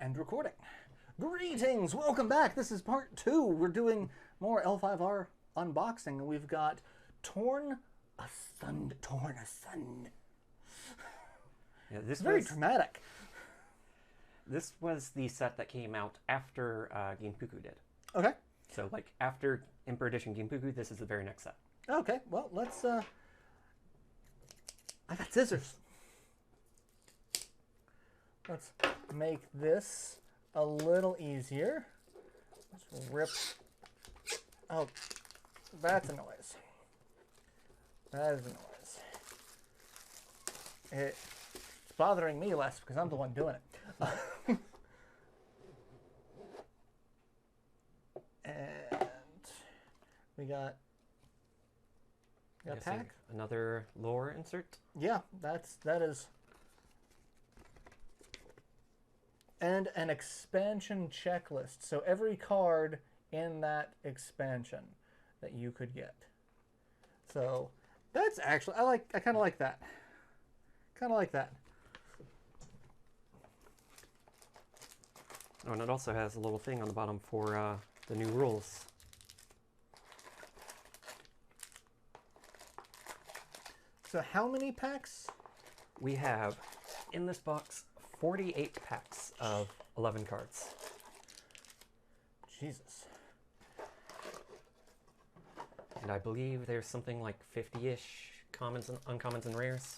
And recording. Greetings! Welcome back. This is part 2. We're doing more L5R unboxing, and we've got Torn Asunder. Yeah, this Very was dramatic. this was the set that came out after Ginpuku did. Okay. So, like, after Emperor Edition Ginpuku, this is the very next set. Okay. Well, let's. I got scissors. Let's make this a little easier. Let's rip. Oh, that's a noise. That is a noise. It's bothering me less because I'm the one doing it. And we got I pack. think another lore insert. Yeah, that is. And an expansion checklist. So every card in that expansion that you could get. So that's actually, I kind of like that. Kind of like that. Oh, and it also has a little thing on the bottom for the new rules. So how many packs? We have, in this box, 48 packs of 11 cards. Jesus. And I believe there's something like 50-ish commons and uncommons and rares.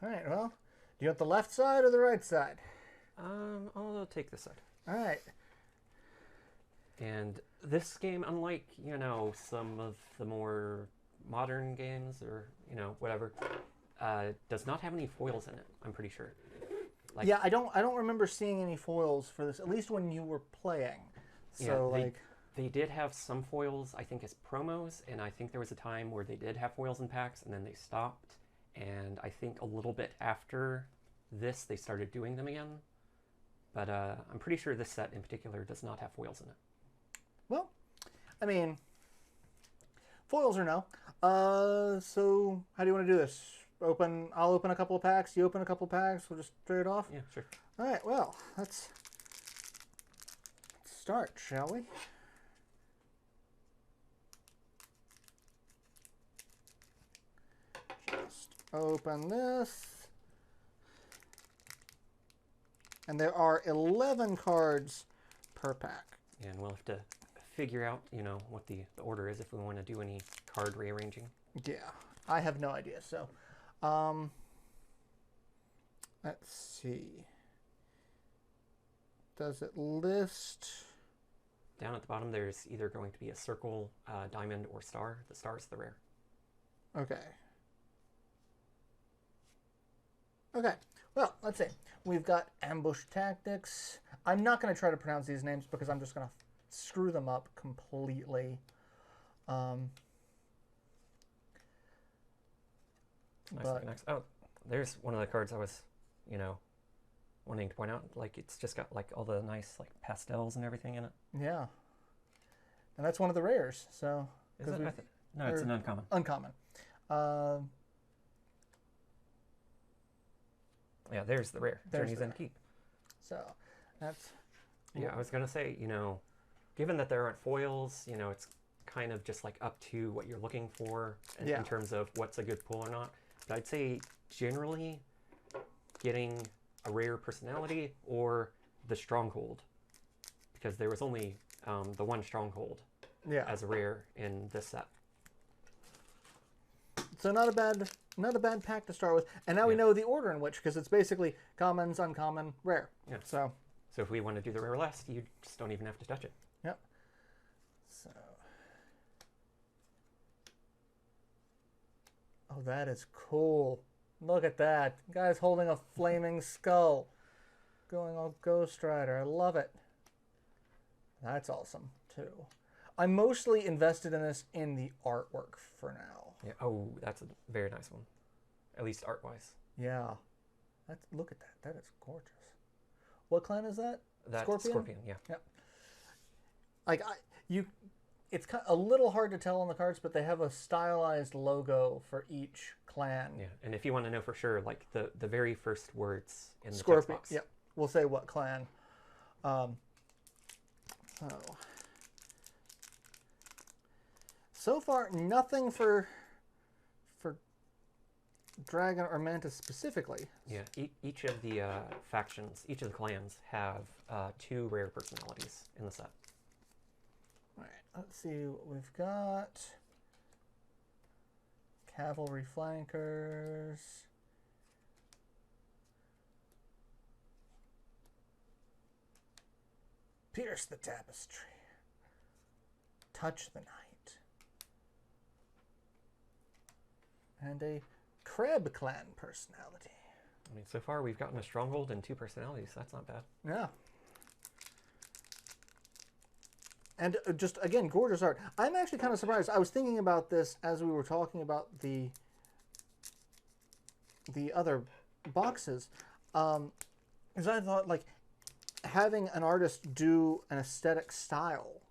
All right, well, do you want the left side or the right side? I'll take this side. All right. And this game, unlike, you know, some of the more modern games or, you know, whatever, does not have any foils in it, I'm pretty sure. Like, Yeah, I don't remember seeing any foils for this, at least when you were playing. So yeah, like they did have some foils, I think, as promos, and I think there was a time where they did have foils in packs, and then they stopped. And I think a little bit after this, they started doing them again. But I'm pretty sure this set in particular does not have foils in it. Well, I mean, foils or no. So how do you want to do this? I'll open a couple of packs. You open a couple of packs. We'll just trade it off. Yeah, sure. All right. Well, let's start, shall we? Just open this. And there are 11 cards per pack. And we'll have to figure out, you know, what the order is if we want to do any card rearranging. Yeah, I have no idea. So, let's see. Does it list? Down at the bottom, there's either going to be a circle, diamond, or star. The star is the rare. Okay. Okay. Well, let's see. We've got ambush tactics. I'm not going to try to pronounce these names because I'm just going to screw them up completely. Nice. Oh, there's one of the cards I was, you know, wanting to point out. Like, it's just got like all the nice like pastels and everything in it. Yeah. And that's one of the rares. So Is it? No, it's an uncommon. Uncommon. Yeah, there's the rare. There's Journey's the End Keep. So that's. Yeah, I was gonna say, you know, given that there aren't foils, you know, it's kind of just like up to what you're looking for in terms of what's a good pull or not. But I'd say generally getting a rare personality or the stronghold, because there was only the one stronghold as a rare in this set. So not a bad pack to start with, and now we know the order in which, because it's basically commons, uncommon, rare. Yeah. So if we want to do the rare last, you just don't even have to touch it. Yep. So. Oh, that is cool. Look at that. Guy's holding a flaming skull. Going all Ghost Rider. I love it. That's awesome, too. I'm mostly invested in this in the artwork for now. Yeah. Oh, that's a very nice one. At least art-wise. Yeah. Look at that. That is gorgeous. What clan is that? That's Scorpion, yeah. Yep. Like it's a little hard to tell on the cards, but they have a stylized logo for each clan. Yeah, and if you want to know for sure, like the very first words in the text Scorpion. box. Yep. we'll say what clan. Um, so far, nothing for Dragon or Mantis specifically. Yeah, each of the factions, each of the clans have 2 rare personalities in the set. All right, let's see what we've got. Cavalry flankers. Pierce the tapestry. Touch the night. And a Crab Clan personality. I mean, so far we've gotten a stronghold and 2 personalities. That's not bad. Yeah. And just, again, gorgeous art. I'm actually kind of surprised. I was thinking about this as we were talking about the other boxes. Because I thought, like, having an artist do an aesthetic style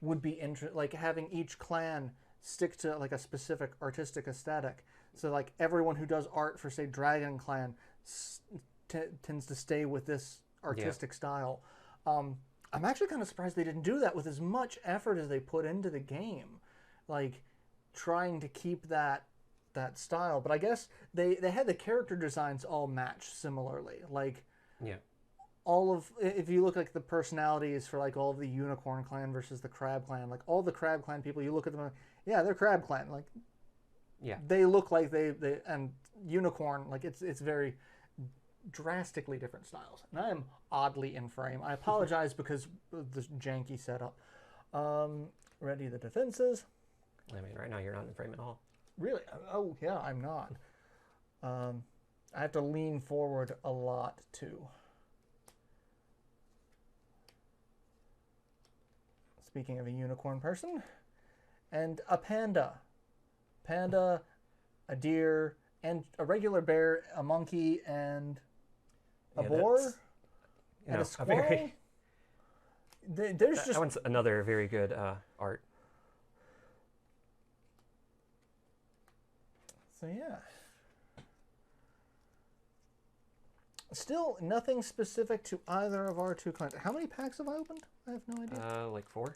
would be interesting. Like, having each clan stick to, like, a specific artistic aesthetic. So, like, everyone who does art for, say, Dragon Clan tends to stay with this artistic style. I'm actually kind of surprised they didn't do that with as much effort as they put into the game. Like, trying to keep that style. But I guess they had the character designs all match similarly. Like, yeah. all of, if you look like the personalities for like all of the Unicorn Clan versus the Crab Clan, like all the Crab Clan people, you look at them like, yeah, they're Crab Clan. Like, yeah, they look like they and Unicorn, like it's very drastically different styles. And I am oddly in frame. I apologize because of this janky setup. Ready the defenses. I mean, right now you're not in frame at all. Really? Oh, yeah, I'm not. I have to lean forward a lot, too. Speaking of a unicorn person. And a panda. Panda, a deer, and a regular bear, a monkey, and a boar, and a squirrel. There's just... That one's another very good art. So, yeah. Still, nothing specific to either of our 2 clans. How many packs have I opened? I have no idea. Like 4.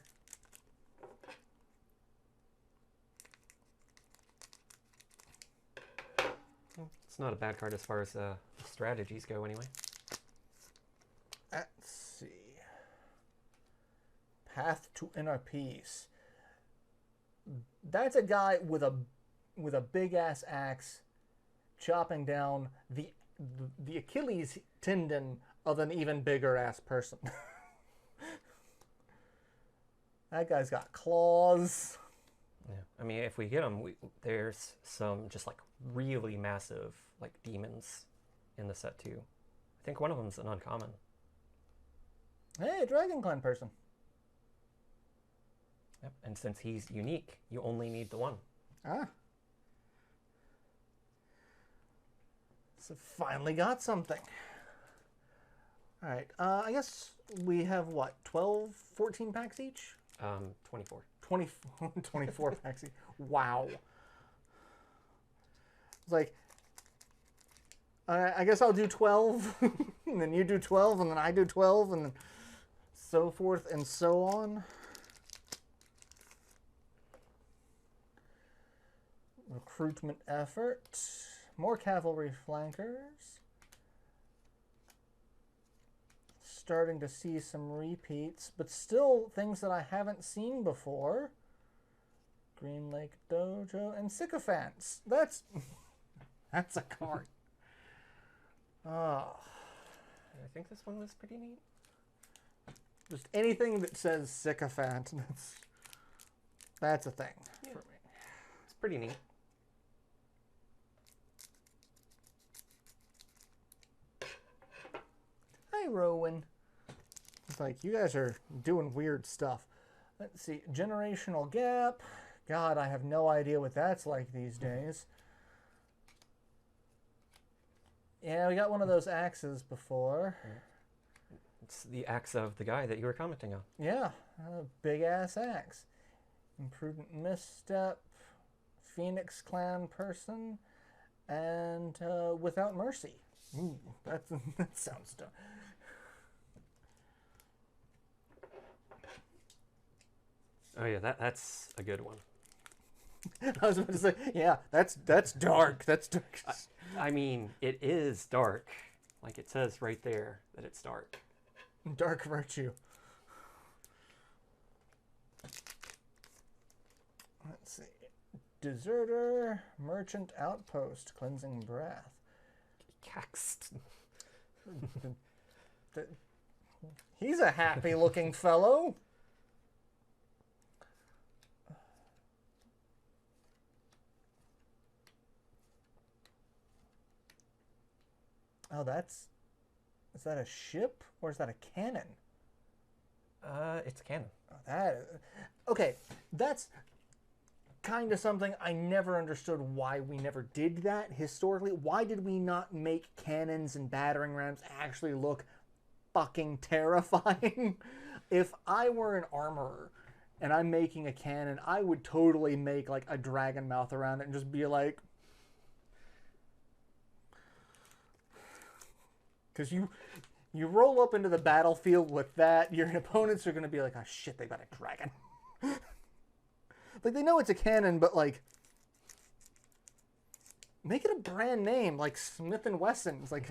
It's not a bad card as far as strategies go, anyway. Let's see. Path to Inner Peace. That's a guy with a big ass axe, chopping down the Achilles tendon of an even bigger ass person. That guy's got claws. Yeah, I mean, if we get them, there's some just like really massive like demons in the set too. I think one of them's an uncommon. Hey, Dragon Clan person. Yep, and since he's unique, you only need the one. Ah. So finally got something. All right, I guess we have what, 12, 14 packs each? 24. 24 packs each. Wow. It's like, I guess I'll do 12, and then you do 12, and then I do 12, and then so forth and so on. Recruitment effort. More cavalry flankers. Starting to see some repeats, but still things that I haven't seen before. Green Lake Dojo and Sycophants. That's a card. Oh. I think this one was pretty neat. Just anything that says Sycophant, that's a thing for me. It's pretty neat. Hi, Rowan. It's like, you guys are doing weird stuff. Let's see. Generational Gap. God, I have no idea what that's like these days. Yeah, we got one of those axes before. It's the axe of the guy that you were commenting on. Yeah, a big-ass axe. Imprudent Misstep. Phoenix Clan person. And Without Mercy. Ooh, that sounds dumb. Oh yeah, that's a good one. I was about to say, yeah, that's dark. That's dark. I mean, it is dark. Like it says right there that it's dark. Dark virtue. Let's see. Deserter, merchant outpost, cleansing breath. Caxton. He's a happy looking fellow. Oh, is that a ship or is that a cannon? It's canon. Oh, okay, that's kind of something I never understood why we never did that historically. Why did we not make cannons and battering rams actually look fucking terrifying? If I were an armorer and I'm making a cannon, I would totally make like a dragon mouth around it and just be like, because you roll up into the battlefield with that, your opponents are going to be like, oh shit, they got a dragon. Like, they know it's a cannon, but like, make it a brand name, like Smith & Wesson. It's like,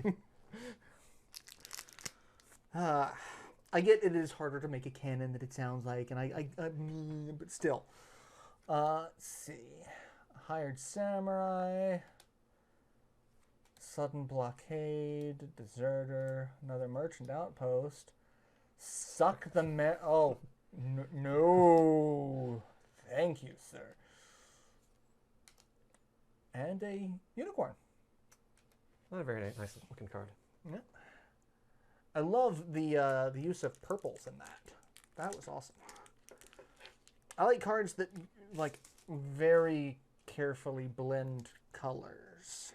I get it is harder to make a cannon than it sounds like, and but still. Let's see. Hired samurai. Sudden blockade, deserter, another merchant outpost. Suck the oh, no. Thank you, sir. And a unicorn. Not a very nice looking card. Yeah. I love the use of purples in that. That was awesome. I like cards that like very carefully blend colors.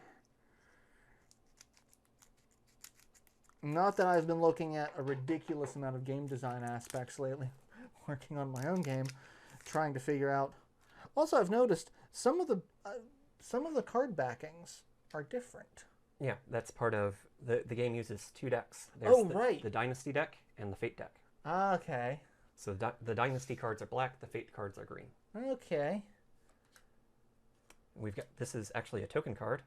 Not that I've been looking at a ridiculous amount of game design aspects lately, working on my own game, trying to figure out. Also, I've noticed some of the card backings are different. Yeah, that's part of the game uses two decks. Right. The Dynasty deck and the Fate deck. Okay. So the Dynasty cards are black, the Fate cards are green. Okay. This is actually a token card.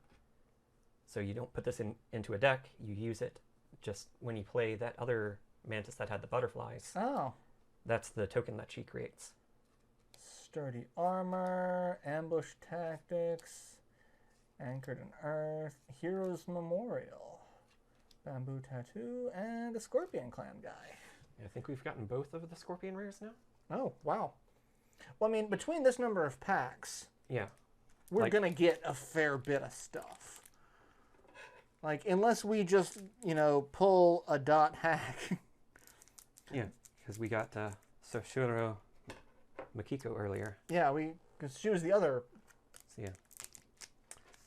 So you don't put this into a deck, you use it just when you play that other mantis that had the butterflies. Oh. That's the token that she creates. Sturdy armor, ambush tactics, anchored in earth, hero's memorial, bamboo tattoo, and a scorpion clan guy. I think we've gotten both of the scorpion rares now. Oh, wow. Well, I mean, between this number of packs, yeah, we're going to get a fair bit of stuff. Like, unless we just, pull a dot hack. Yeah, because we got Soshiro Makiko earlier. Yeah, because she was the other. So yeah,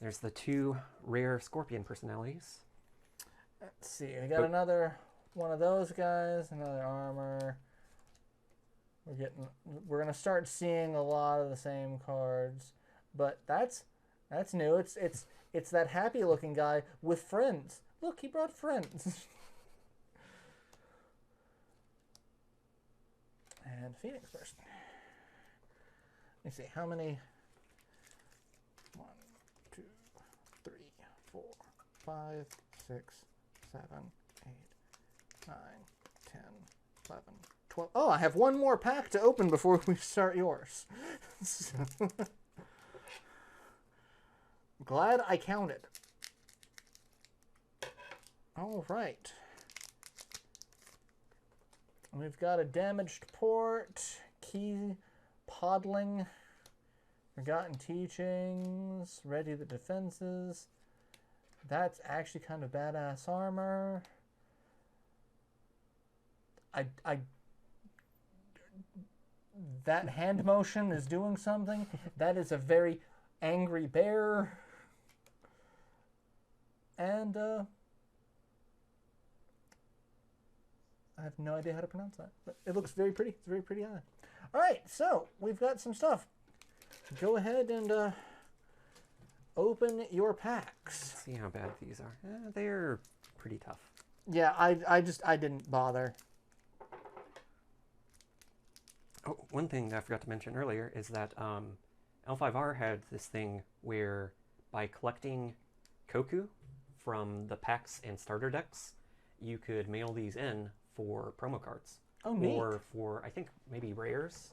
there's the two rare scorpion personalities. Let's see, we got another one of those guys, another armor. We're gonna start seeing a lot of the same cards, but that's new. It's that happy looking guy with friends. Look, he brought friends. And Phoenix person. Let me see, how many? 1, 2, 3, 4, 5, 6, 7, 8, 9, 10, 11, 12. Oh, I have one more pack to open before we start yours. Glad I counted. All right. We've got a damaged port, key podling, forgotten teachings, ready the defenses. That's actually kind of badass armor. That hand motion is doing something. That is a very angry bear. And I have no idea how to pronounce that, but it looks very pretty. It's a very pretty eye. All right, so we've got some stuff. Go ahead and open your packs. see how bad these are. They're pretty tough. Yeah, I didn't bother. Oh, one thing I forgot to mention earlier is that L5R had this thing where by collecting Koku from the packs and starter decks, you could mail these in for promo cards. Oh, neat. Or for, I think, maybe rares.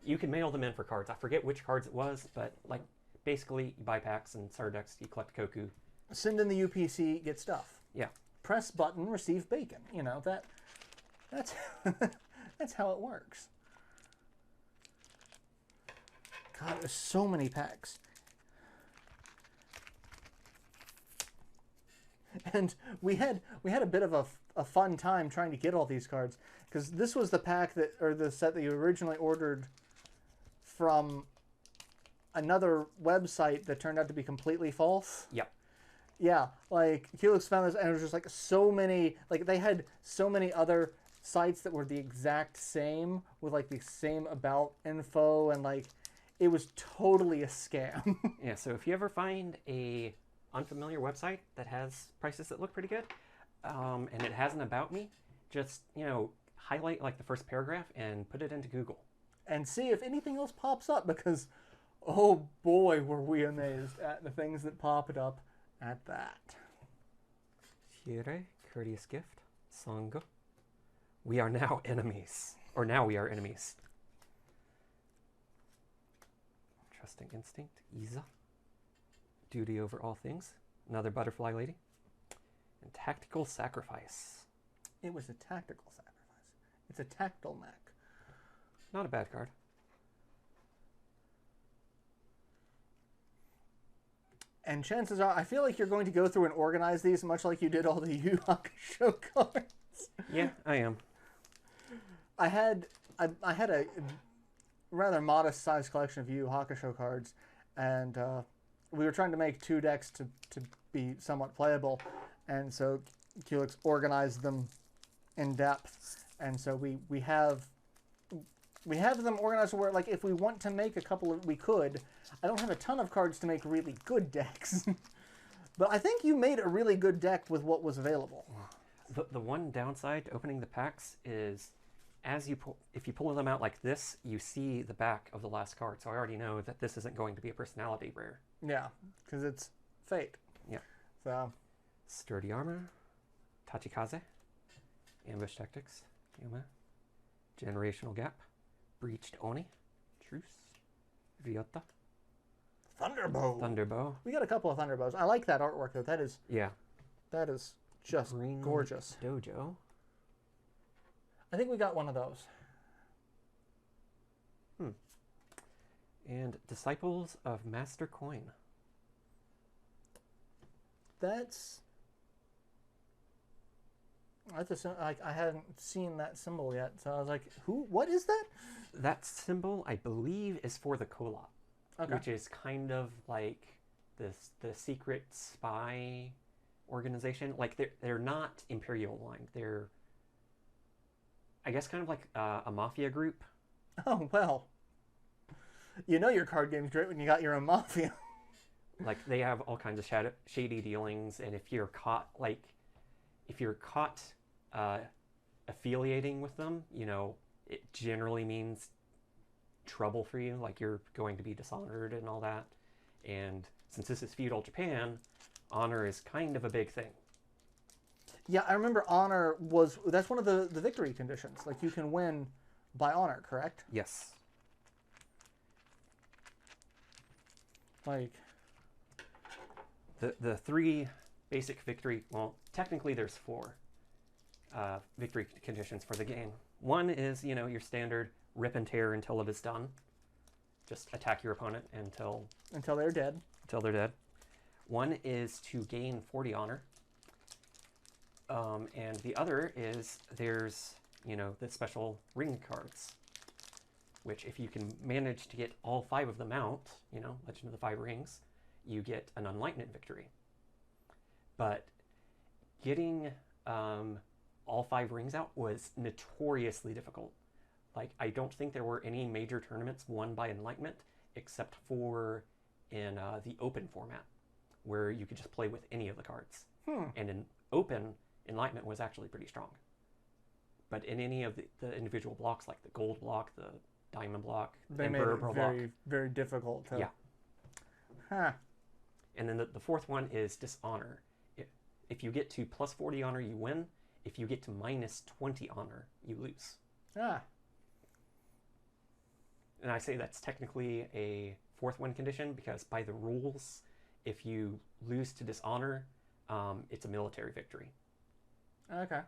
You can mail them in for cards. I forget which cards it was, but like basically you buy packs and starter decks, you collect Koku. Send in the UPC, get stuff. Yeah. Press button, receive bacon. You know, that's that's how it works. God, there's so many packs. And we had a bit of a fun time trying to get all these cards, because this was the pack that, or the set that you originally ordered from another website that turned out to be completely false. Yep. Yeah, like Helix found this, and it was just like so many, like they had so many other sites that were the exact same with like the same about info, and like it was totally a scam. Yeah, so if you ever find a unfamiliar website that has prices that look pretty good, and it has an about me, just, you know, highlight like the first paragraph and put it into Google. And see if anything else pops up, because oh boy, were we amazed at the things that popped up at that. Here, courteous gift. Sangha. We are now enemies. Or now we are enemies. Trusting instinct. Isa. Duty over all things. Another butterfly lady. And tactical sacrifice. It was a tactical sacrifice. It's a tactile mech. Not a bad card. And chances are, I feel like you're going to go through and organize these much like you did all the Yu Hakusho cards. Yeah, I am. I had a rather modest sized collection of Yu Hakusho cards, and we were trying to make 2 decks to be somewhat playable, and so Helix organized them in depth, and so we have them organized where, like, if we want to make a couple of, we could. I don't have a ton of cards to make really good decks, but I think you made a really good deck with what was available. The one downside to opening the packs is, if you pull them out like this, you see the back of the last card. So I already know that this isn't going to be a personality rare. Yeah, because it's fate. Yeah. So. Sturdy armor, Tachikaze, ambush tactics, Yuma, generational gap, breached Oni, truce, Ryota, Thunderbow. We got a couple of Thunderbows. I like that artwork though. That is just Green gorgeous. Dojo. I think we got one of those. And Disciples of Master Coin. That's I hadn't seen that symbol yet, so I was like, "Who? What is that?" That symbol, I believe, is for the Kola, which is kind of like the secret spy organization. Like they're not Imperial aligned. They're, I guess, kind of like a mafia group. Oh well, you know your card game's great when you got your own mafia. Like they have all kinds of shady dealings, and if you're caught affiliating with them, you know, it generally means trouble for you. Like you're going to be dishonored and all that. And since this is feudal Japan, honor is kind of a big thing. Yeah, I remember honor that's one of the victory conditions. Like you can win by honor, correct? Yes. Like the 3 basic victory, well, technically there's 4 victory conditions for the game. One is, you know, your standard rip and tear until it is done. Just attack your opponent until they're dead. Until they're dead. One is to gain 40 honor. And the other is there's, you know, the special ring cards, which if you can manage to get all 5 of them out, you know, Legend of the 5 Rings, you get an Enlightenment victory. But getting all 5 rings out was notoriously difficult. Like, I don't think there were any major tournaments won by Enlightenment except for in the open format. where you could just play with any of the cards. Hmm. And in open, Enlightenment was actually pretty strong. But in any of the individual blocks, like the gold block, the diamond block, they made Emperor it block. very, very difficult to... Yeah. Huh. And then the fourth one is Dishonor. If you get to plus 40 honor, you win. If you get to minus 20 honor, you lose. Ah. And I say that's technically a fourth win condition because by the rules, if you lose to Dishonor, it's a military victory. Okay.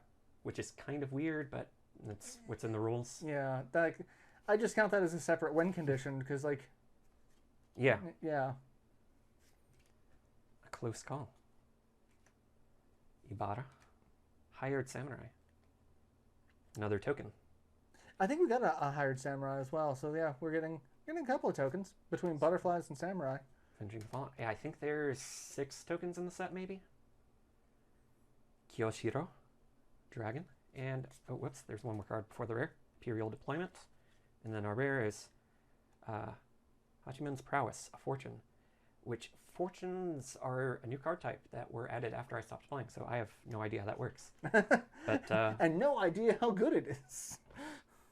Which is kind of weird, but that's what's in the rules. Yeah, I just count that as a separate win condition because, like... Yeah. Yeah. A close call. Ibarra. Hired Samurai. Another token. I think we got a hired samurai as well. So yeah, we're getting a couple of tokens between butterflies and samurai. Avenging Fallen. Yeah, I think there's 6 tokens in the set, maybe. Kyoshiro. Dragon. And, oh, whoops, there's one more card before the rare. Imperial Deployment. And then our rare is Hachiman's Prowess, a Fortune. Which fortunes are a new card type that were added after I stopped playing, so I have no idea how that works. But and no idea how good it is.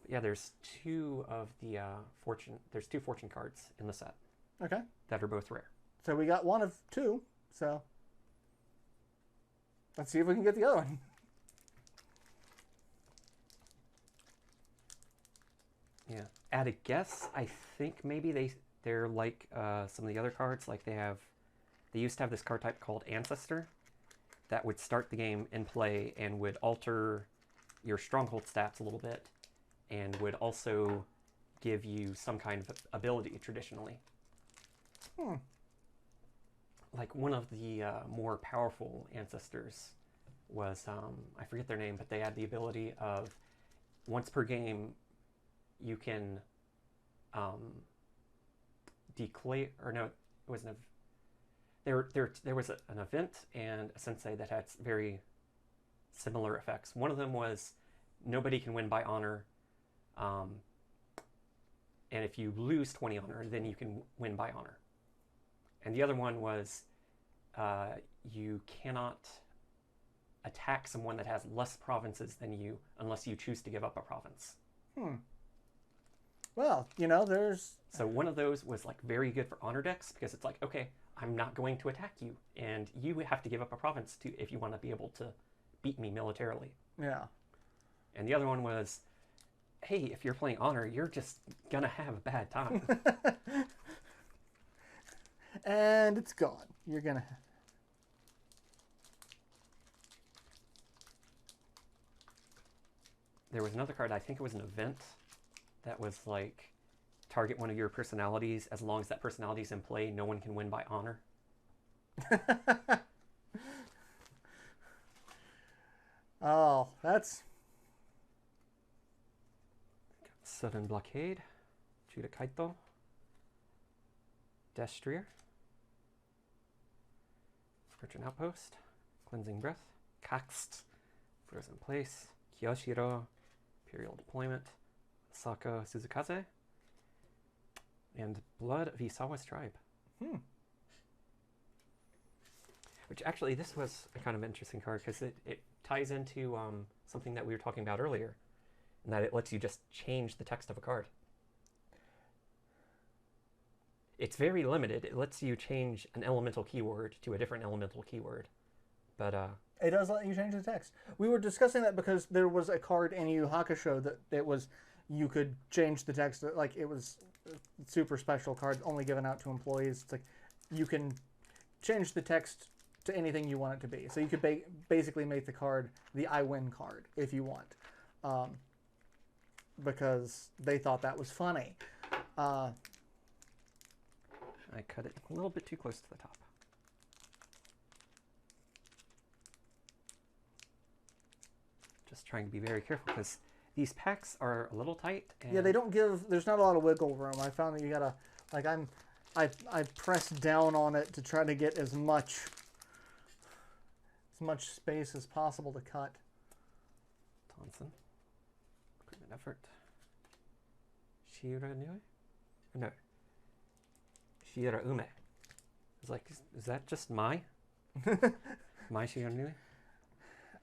Yeah, there's 2 of the fortune. There's 2 fortune cards in the set. Okay. That are both rare. So we got one of 2. So let's see if we can get the other one. Yeah. At a guess, I think maybe they're like some of the other cards. Like they used to have this card type called Ancestor that would start the game in play and would alter your stronghold stats a little bit and would also give you some kind of ability traditionally. Hmm. Like one of the more powerful Ancestors was, I forget their name, but they had the ability of once per game you can declare, or no, it was there was an event and a sensei that had very similar effects. One of them was nobody can win by honor, and if you lose 20 honor, then you can win by honor. And the other one was you cannot attack someone that has less provinces than you unless you choose to give up a province. Hmm. Well, there's... So one of those was like very good for honor decks because it's like, okay, I'm not going to attack you, and you have to give up a province if you want to be able to beat me militarily. Yeah. And the other one was, hey, if you're playing honor, you're just gonna have a bad time. And it's gone. You're gonna... There was another card, I think it was an event, that was like, target one of your personalities. As long as that personality is in play, no one can win by honor. Oh, that's... Sudden Blockade, Judah Kaito, Destrier, Scorching Outpost, Cleansing Breath, Kaxt, Frozen Place, Kyoshiro, Imperial Deployment, Sako Suzukaze, and Blood of Isawa's Tribe. Hmm. Which actually, this was a kind of interesting card because it ties into something that we were talking about earlier, and that it lets you just change the text of a card. It's very limited. It lets you change an elemental keyword to a different elemental keyword. But it does let you change the text. We were discussing that because there was a card in Yu Hakusho that it was, you could change the text. Like, it was a super special card only given out to employees. It's like you can change the text to anything you want it to be. So you could basically make the card the I win card if you want. Because they thought that was funny. I cut it a little bit too close to the top. Just trying to be very careful because these packs are a little tight. And yeah, they don't give... There's not a lot of wiggle room. I found that you gotta... Like, I pressed down on it to try to get as much space as possible to cut. Thompson. Equipment effort. Shira Nui? No. Shira Ume. It's like, is that just my Shionui?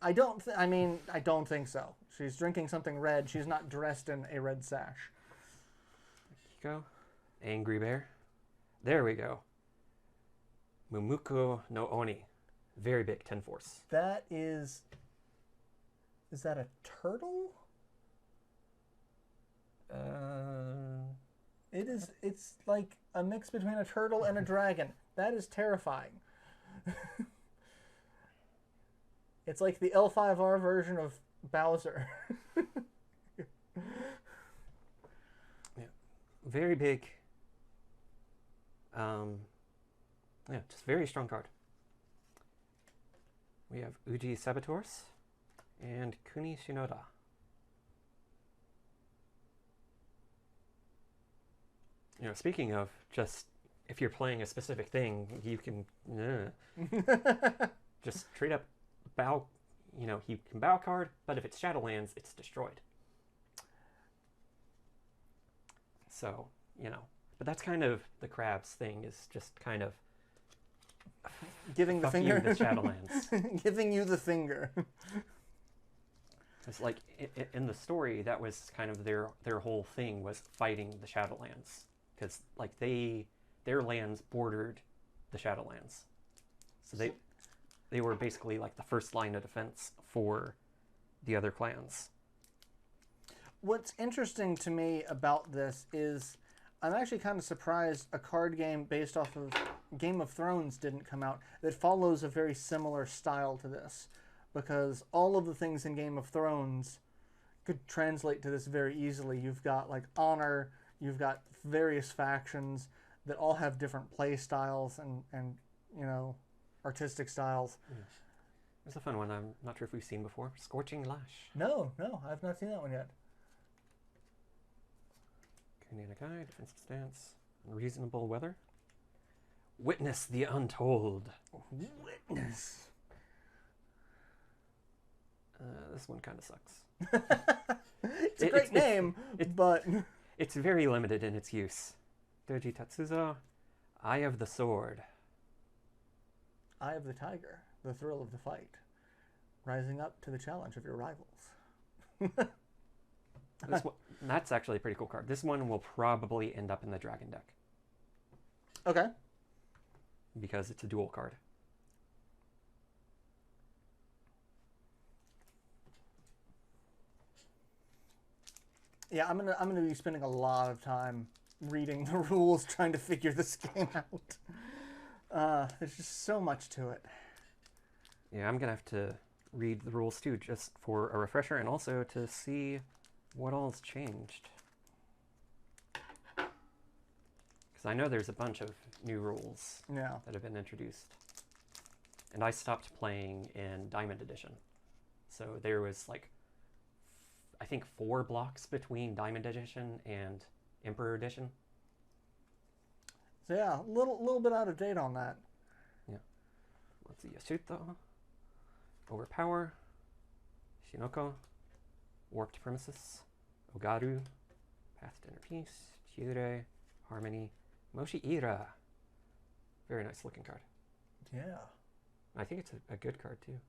I don't think so. She's drinking something red. She's not dressed in a red sash. Kiko. Angry Bear. There we go. Mumuko no Oni. Very big 10 force. That is that a turtle? It's like a mix between a turtle and a dragon. That is terrifying. It's like the L5R version of Bowser. Yeah. Very big. Yeah, just very strong card. We have Uji Sabotors and Kuni Shinoda. You know, speaking of just if you're playing a specific thing, you can just straight up bow. You know, he can bow card, but if it's Shadowlands, it's destroyed. So, you know, but that's kind of the Crab's thing, is just kind of giving the finger to Shadowlands. Giving you the finger. It's like in the story, that was kind of their whole thing, was fighting the Shadowlands, because like their lands bordered the Shadowlands, so they were basically like the first line of defense for the other clans. What's interesting to me about this is I'm actually kind of surprised a card game based off of Game of Thrones didn't come out that follows a very similar style to this, because all of the things in Game of Thrones could translate to this very easily. You've got like honor, you've got various factions that all have different play styles and you know, artistic styles. Yeah. It's a fun one. I'm not sure if we've seen before. Scorching Lash. No, I've not seen that one yet. Kuninakai, defensive stance, reasonable weather. Witness the Untold. Witness. This one kind of sucks. It's a great name, but it's very limited in its use. Doji Tatsuzo, Eye of the Sword. Eye of the Tiger, the thrill of the fight, rising up to the challenge of your rivals. That's actually a pretty cool card. This one will probably end up in the Dragon deck. Okay. Because it's a dual card. Yeah, I'm gonna be spending a lot of time reading the rules, trying to figure this game out. There's just so much to it. Yeah, I'm gonna have to read the rules too, just for a refresher, and also to see what all's changed. Because I know there's a bunch of new rules that have been introduced. And I stopped playing in Diamond Edition. So there was like, I think 4 blocks between Diamond Edition and Emperor Edition. So yeah, a little bit out of date on that. Yeah. Let's see, Yasuto, Overpower, Shinoko, Warped Premises, Ogaru, Path to Inner Peace, Chiure, Harmony, Moshi-ira. Very nice looking card. Yeah. I think it's a good card too.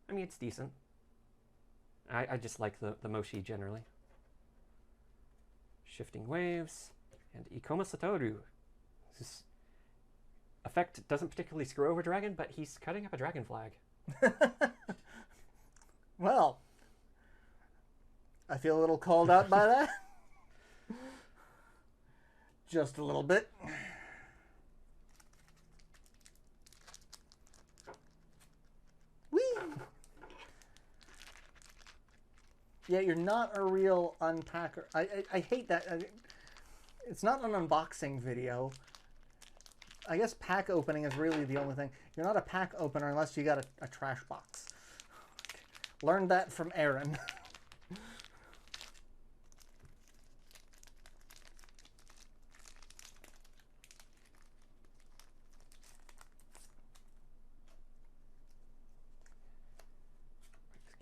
I mean, it's decent. I just like the Moshi generally. Shifting Waves, and Ikoma Satoru. This effect doesn't particularly screw over Dragon, but he's cutting up a Dragon flag. Well, I feel a little called out by that. Just a little bit. Whee! Yeah, you're not a real unpacker. I hate that. It's not an unboxing video. I guess pack opening is really the only thing. You're not a pack opener unless you got a trash box. Learned that from Aaron.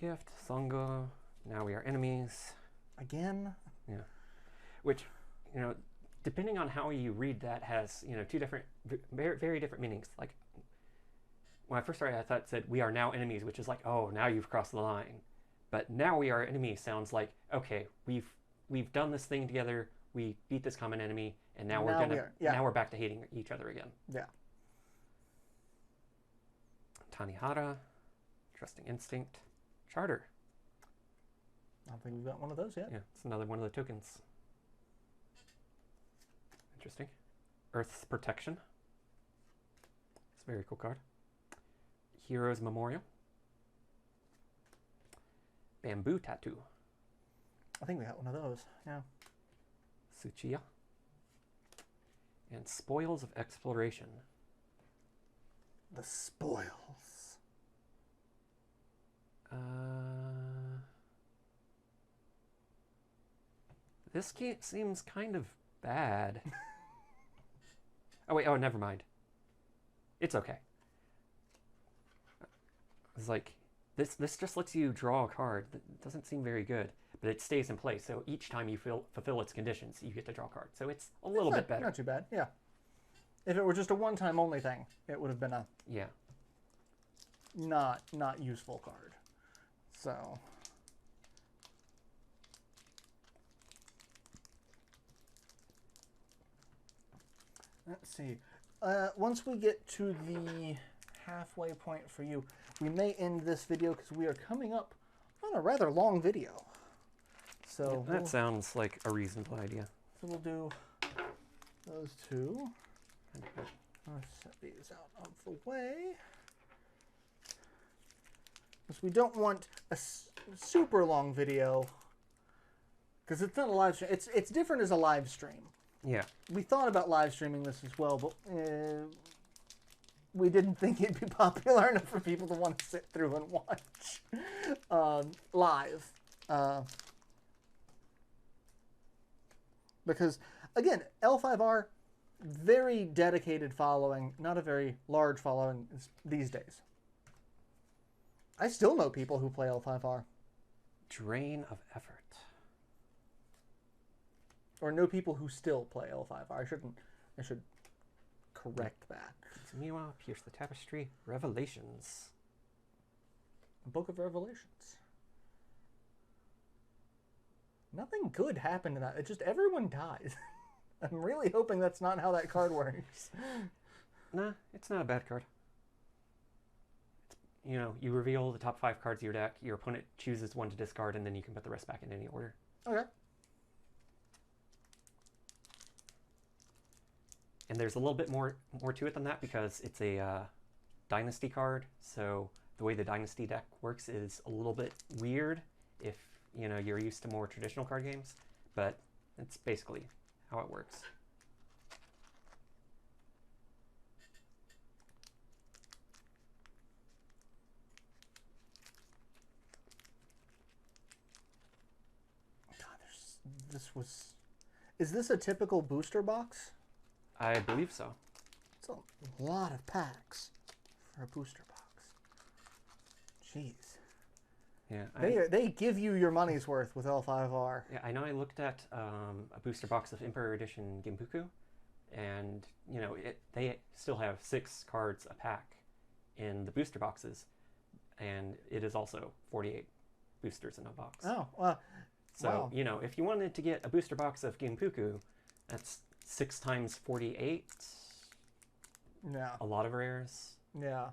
Gift, Songo, now we are enemies. Again? Yeah. Which, you know, depending on how you read that, has, you know, two different, very, very different meanings. Like, when I first started, I thought it said, we are now enemies, which is like, oh, now you've crossed the line. But now we are enemies sounds like, okay, we've done this thing together, we beat this common enemy, and now now we're back to hating each other again. Yeah. Tanihara, Trusting Instinct, Charter. I don't think we've got one of those yet. Yeah, it's another one of the tokens. Interesting. Earth's Protection. It's a very cool card. Hero's Memorial. Bamboo Tattoo. I think we got one of those, yeah. Tsuchiya. And Spoils of Exploration. The spoils. This game seems kind of bad. Oh wait, oh never mind. It's okay. It's like this just lets you draw a card. That doesn't seem very good, but it stays in place. So each time you fulfill its conditions, you get to draw a card. So it's a little bit better. Not too bad, yeah. If it were just a one-time only thing, it would have been a not useful card. So let's see. Once we get to the halfway point for you, we may end this video because we are coming up on a rather long video. So that sounds like a reasonable idea. So we'll do those two. Let's set these out of the way. Because we don't want a super long video. Because it's not a live stream. It's different as a live stream. Yeah. We thought about live streaming this as well, but we didn't think it'd be popular enough for people to want to sit through and watch live. Because, again, L5R, very dedicated following, not a very large following these days. I still know people who play L5R. Drain of effort. Or know people who still play L5R. I should correct that. Miwa, Pierce the Tapestry, Revelations. Book of Revelations. Nothing good happened to that. It's just everyone dies. I'm really hoping that's not how that card works. Nah, it's not a bad card. You know, you reveal the top 5 cards of your deck, your opponent chooses one to discard, and then you can put the rest back in any order. Okay. And there's a little bit more to it than that because it's a Dynasty card. So the way the Dynasty deck works is a little bit weird if, you know, you're used to more traditional card games, but it's basically how it works. God, is this a typical booster box? I believe so. It's a lot of packs for a booster box. Jeez. Yeah, they give you your money's worth with L5R. Yeah, I know I looked at a booster box of Emperor Edition Genpuku, and, you know, they still have 6 cards a pack in the booster boxes, and it is also 48 boosters in a box. Oh, so, wow. You know, if you wanted to get a booster box of Genpuku, that's 6 times 48. Yeah. A lot of rares. Yeah.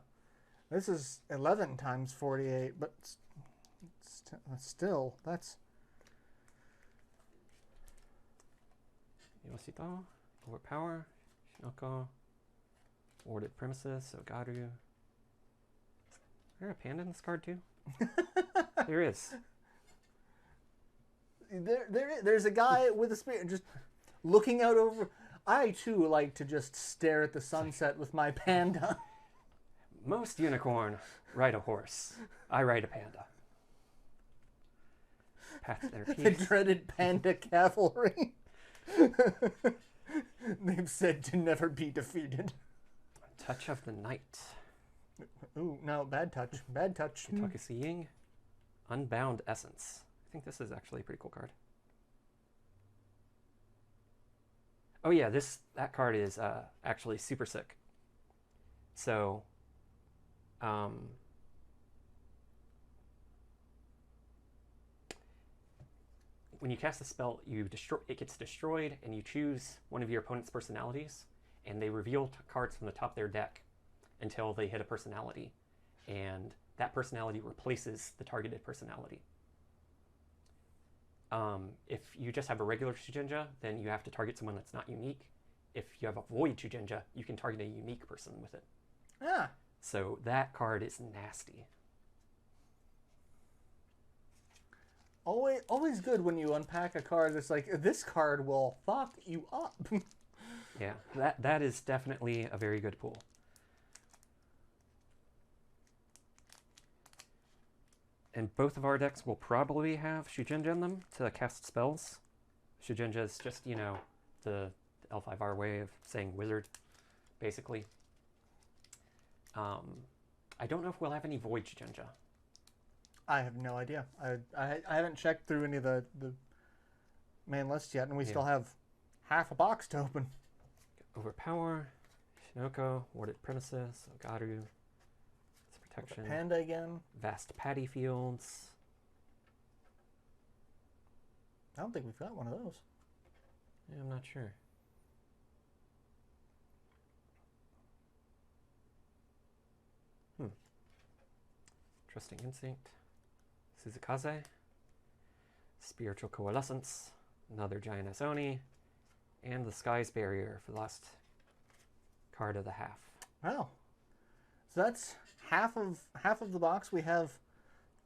This is 11 times 48, but still, that's... Yoshito, Overpower, Shinoko, Warded Premises, so Garu. Is there a panda in this card too? There is. There's a guy with a spear just looking out over... I, too, like to just stare at the sunset with my panda. Most unicorn ride a horse. I ride a panda. Path their peace. The dreaded panda cavalry. They've said to never be defeated. Touch of the Night. Ooh, no, bad touch. Bad touch. Takusi Ying. Unbound Essence. I think this is actually a pretty cool card. Oh yeah, that card is actually super sick. So, when you cast a spell, it gets destroyed, and you choose one of your opponent's personalities, and they reveal cards from the top of their deck until they hit a personality, and that personality replaces the targeted personality. If you just have a regular Shujinja, then you have to target someone that's not unique. If you have a Void Shujinja, you can target a unique person with it. Yeah. So that card is nasty. Always good when you unpack a card that's like, this card will fuck you up. Yeah, that is definitely a very good pool. And both of our decks will probably have Shujinja in them to cast spells. Shujinja is just, the L5R way of saying wizard, basically. I don't know if we'll have any Void Shujinja. I have no idea. I haven't checked through any of the main lists yet, and we still have half a box to open. Overpower, Shinoko, Warded Princess, Ogaru, Protection. Panda again. Vast Paddy Fields. I don't think we've got one of those. Yeah, I'm not sure. Trusting Instinct. Suzukaze. Spiritual Coalescence. Another Giantess Oni. And the Sky's Barrier for the last card of the half. Wow. So that's half of the box. We have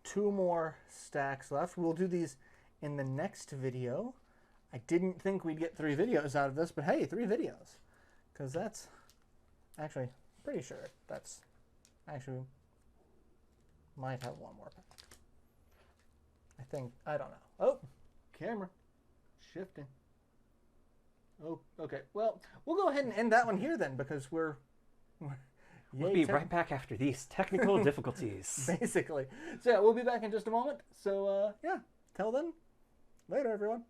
2 more stacks left. We'll do these in the next video. I didn't think we'd get 3 videos out of this, but hey, 3 videos. Because that's actually, pretty sure that's actually might have 1 more pack. I think, I don't know. Oh, camera shifting. Oh, okay. Well, we'll go ahead and end that one here then, because we'll be right back after these technical difficulties. Basically. So yeah, we'll be back in just a moment. So yeah, till then, later everyone.